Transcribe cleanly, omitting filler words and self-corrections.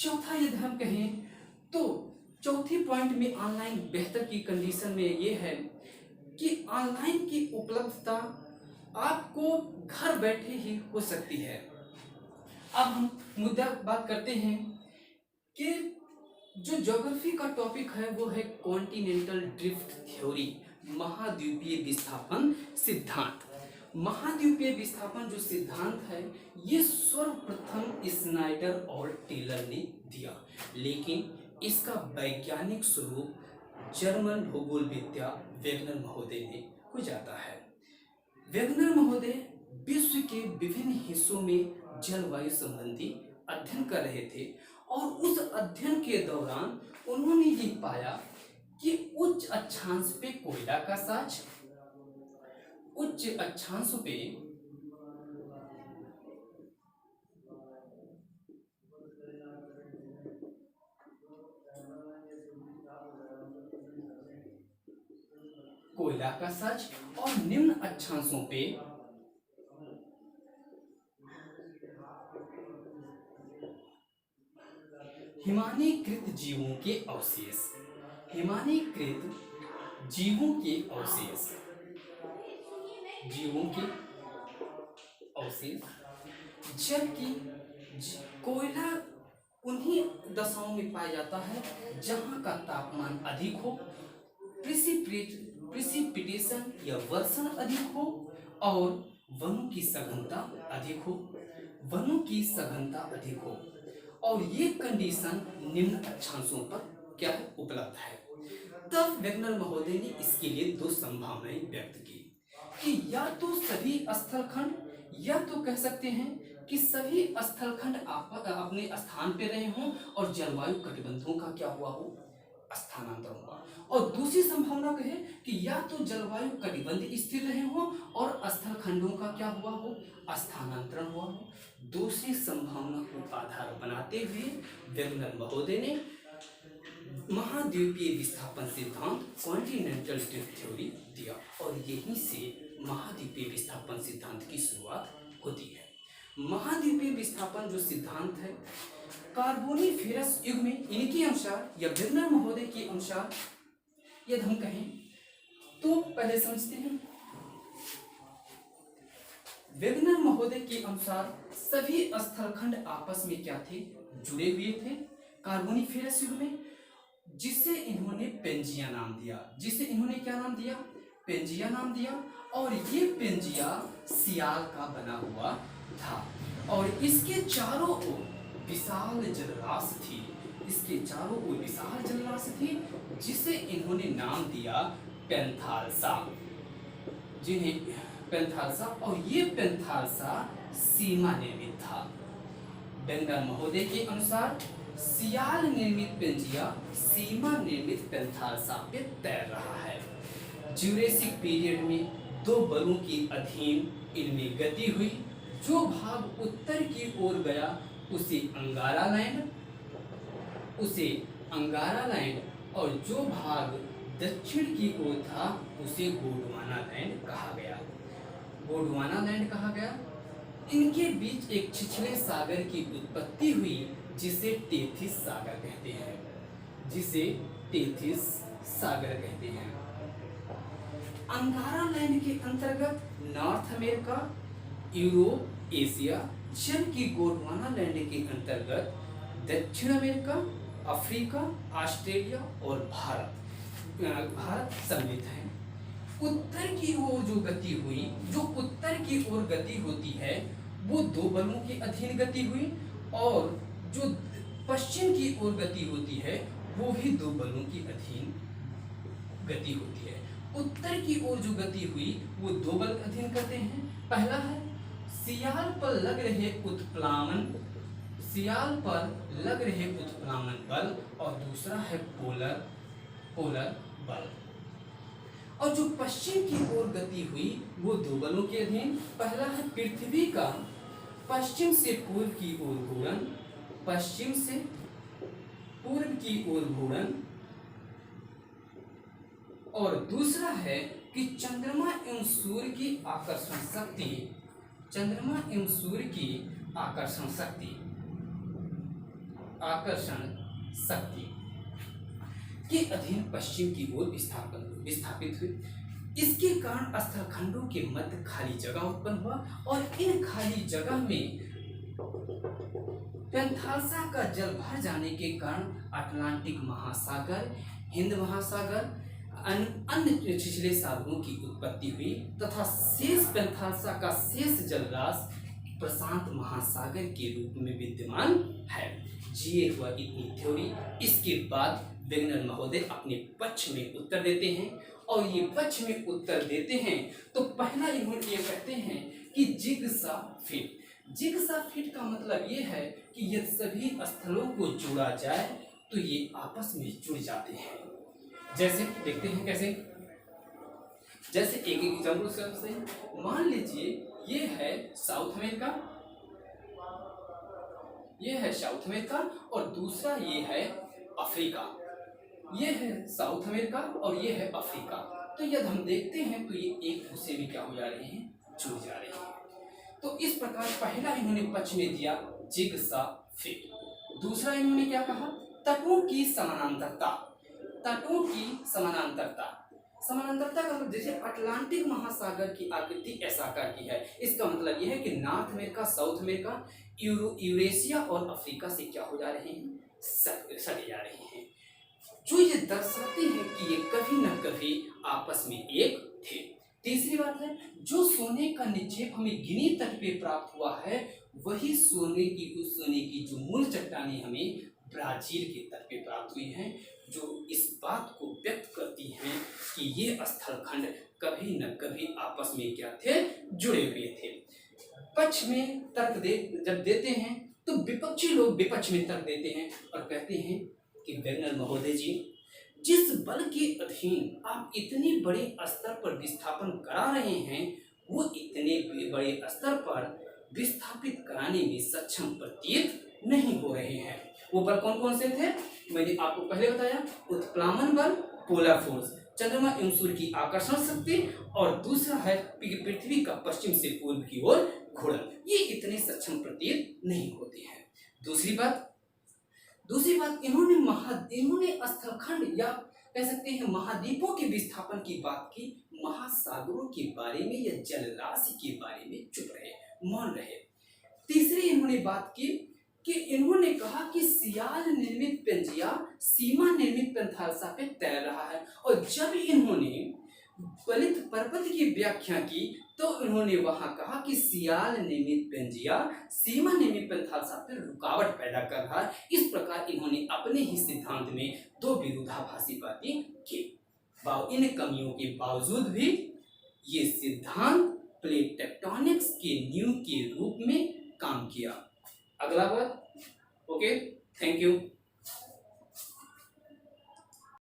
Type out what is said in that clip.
चौथा यदि हम कहें तो चौथी पॉइंट में ऑनलाइन बेहतर की कंडीशन में ये है कि ऑनलाइन की उपलब्धता आपको घर बैठे ही हो सकती है। अब हम मुद्दा बात करते हैं कि जो ज्योग्राफी का टॉपिक है वो है कॉन्टिनेंटल ड्रिफ्ट थ्योरी, महाद्वीपीय विस्थापन सिद्धांत। महाद्वीपीय विस्थापन जो सिद्धांत है ये सर्वप्रथम स्नाइडर और टेलर ने दिया, लेकिन इसका वैज्ञानिक स्वरूप जर्मन भूगोलविद्या वेगनर महोदय ने हो जाता है। वेगनर महोदय विश्व के विभिन्न हिस्सों में जलवायु संबंधी अध्ययन कर रहे थे और उस अध्ययन के दौरान उन्होंने ये पाया कि उच्च अक्षांश पे कोयला का साच, उच्च अक्षांशों पे कोयला का साच और निम्न अक्षांशों पे हिमानीकृत जीवों के अवशेष, हिमानीकृत जीवों के अवशेष, जीवों के अवशेष, जबकि कोयला उन्हीं दशाओं में पाया जाता है जहां का तापमान अधिक हो, प्रिसिपिटेशन या वर्षण अधिक हो और वनों की सघनता अधिक हो, वनों की सघनता अधिक हो। और ये कंडीशन निम्न अक्षांशों पर क्या है उपलब्ध है। तब वेगनर महोदय ने इसके लिए दो संभावनाएं व्यक्त की कि या तो सभी स्थलखंड, या तो कह सकते हैं कि सभी स्थलखंड अपने स्थान पे रहे हों और जलवायु कटिबंधों का क्या हुआ हो, स्थानांतरण हुआ। और दूसरी संभावना कहे कि या तो जलवायु कटिबंध स्थिर रहे हों और स्थलखंडों का क्या हुआ हो, स्थानांतरण हुआ हो। दूसरी संभावना को आधार बनाते हुए वेगनर महोदय ने महाद्वीपीय विस्थापन सिद्धांत कॉन्टिनेंटल ड्रिफ्ट थ्योरी दिया और यहीं से महाद्वीपीय विस्थापन सिद्धांत की शुरुआत होती है। महाद्वीपीय विस्थापन जो सिद्धांत है कार्बोनिफेरस युग में इनके अनुसार या वेगनर महोदय के अनुसार यदि हम कहें तो पहले समझते हैं। वेगनर महोदय के अनुसार सभी स्थलखंड आपस में क्या थे, जुड़े हुए थे कार्बोनिफेरस युग में, जिसे इन्होंने पेंजिया नाम दिया, जिसे इन्होंने क्या नाम दिया, पेंजिया नाम दिया। और ये पेंजिया सियाल का बना हुआ था और इसके चारों ओर विशाल जलराशि थी, इसके चारों ओर विशाल जलराशि थी जिसे इन्होंने नाम दिया पेंथाल्सा, जिन्हें पेंथाल्सा। और ये पेंथाल्सा सीमा निर्मित था। वेगनर महोदय के अनुसार सियाल निर्मित पेंजिया सीमा निर्मित पेंथाल्सा पे तैर रहा है। ज्यूरेसिक पीरियड में दो बलों के अधीन इनमें गति हुई। जो भाग उत्तर की ओर गया उसे अंगारा लैंड, और जो भाग दक्षिण की ओर था उसे गोंडवाना लैंड कहा गया। इनके बीच एक छिछले सागर की उत्पत्ति हुई जिसे टेथिस सागर कहते हैं। अंगारा लैंड के अंतर्गत नॉर्थ अमेरिका, यूरोप, एशिया, जबकि गोंडवाना लैंड के अंतर्गत दक्षिण अमेरिका, अफ्रीका, ऑस्ट्रेलिया और भारत सम्मिलित है। उत्तर की ओर जो उत्तर की ओर गति होती है वो दो बलों के अधीन गति हुई, और जो पश्चिम की ओर गति होती है वो भी दो बलों की अधीन गति होती है। उत्तर की ओर जो गति हुई वो दो बल अधीन करते हैं। पहला है सियाल पर लग रहे उत्प्लावन बल और दूसरा है पोलर बल। और जो पश्चिम की ओर गति हुई वो दो बलों के अधीन। पहला है पृथ्वी का पश्चिम से पूर्व की ओर घूर्णन, पश्चिम से पूर्व की ओर घूर्णन, और दूसरा है कि चंद्रमा एवं सूर्य की आकर्षण शक्ति आकर्षण शक्ति के अधीन पश्चिम की ओर विस्थापित हुई। इसके कारण स्थलखंडों के मध्य खाली जगह उत्पन्न हुआ और इन खाली जगह में पैंथालसा का जल भर जाने के कारण अटलांटिक महासागर, हिंद महासागर, अन्य छिछले सागरों की उत्पत्ति हुई तथा शेष पैंथालसा का शेष जलराशि प्रशांत महासागर के रूप में विद्यमान है। ये हुआ इतनी थ्योरी। इसके बाद वेगनर महोदय अपने पक्ष में उत्तर देते हैं और ये पक्ष में उत्तर देते हैं तो पहला इन्होंने ये कहते हैं कि जिगसा फिट। जिगसा फिट का मतलब ये है कि यदि सभी स्थलों को जोड़ा जाए तो ये आपस में जुड़ जाते हैं। जैसे देखते हैं कैसे, जैसे एक एग्जाम्पल से मान लीजिए ये है साउथ अमेरिका, ये है साउथ अमेरिका और दूसरा ये है अफ्रीका। ये है साउथ अमेरिका और ये है अफ्रीका। तो यदि हम देखते हैं तो ये एक दूसरे में क्या हो जा रहे हैं, जुड़ जा रहे हैं। तो इस प्रकार पहला इन्होंने पक्ष में दिया जिगसा फिट। दूसरा इन्होंने क्या कहा, तटों की समानांतरता। तटों की समानांतरता, समानांतरता का मतलब जैसे अटलांटिक महासागर की आकृति ऐसा आकार की है, इसका मतलब यह है कि north America, south America, Eurasia और अफ्रीका से क्या हो जा रहे हैं, सट जा रहे हैं, जो ये दर्शाते हैं कि ये कभी न कभी आपस में एक थे। तीसरी बात है, जो सोने का निक्षेप हमें गिनी तट पे प्राप्त हुआ है वही सोने की जो मूल चट्टानें हमें ब्राजील के तट पे प्राप्त हुई हैं, जो इस बात को व्यक्त करती हैं कि ये स्थलखंड कभी न कभी आपस में क्या थे, जुड़े हुए थे। पक्ष में तर्क जब देते हैं तो विपक्षी लोग विपक्ष में तर्क देते हैं और कहते हैं कि वेगनर महोदय जी, जिस बल के अधीन आप इतने बड़े स्तर पर विस्थापन करा रहे हैं वो इतने बड़े स्तर पर विस्थापित कराने में सक्षम प्रतीत नहीं हो रहे हैं। वो बल कौन कौन से थे, मैंने आपको पहले बताया, उत्प्लावन बल, पोलर फोर्स, चंद्रमा एवं सूर्य की आकर्षण शक्ति, और दूसरा है पृथ्वी का पश्चिम से पूर्व की ओर घूर्णन। ये इतने सक्षम प्रतीत नहीं होते हैं। दूसरी बात इन्होंने स्थलखंड या कह सकते हैं महाद्वीपों के विस्थापन की बात की, महासागरों के बारे में या जलराशि के बारे में चुप रहे, मौन रहे। तीसरी इन्होंने बात की कि इन्होंने कहा कि सियाल निर्मित पेंजिया सीमा निर्मित पैंथालसा पे तैर रहा है, और जब इन्होंने गलित पर्वत की व्याख्या की तो इन्होंने वहां कहा कि सियाल निर्मित पेंजिया सीमा निर्मित पैंथालसा पर रुकावट पैदा कर रहा है। इस प्रकार इन्होंने अपने ही सिद्धांत में दो विरोधाभासी बातें की। इन कमियों के बावजूद भी ये सिद्धांत प्लेट टेक्टोनिक्स के नींव के रूप में काम किया। अगला बात, ओके, थैंक यू।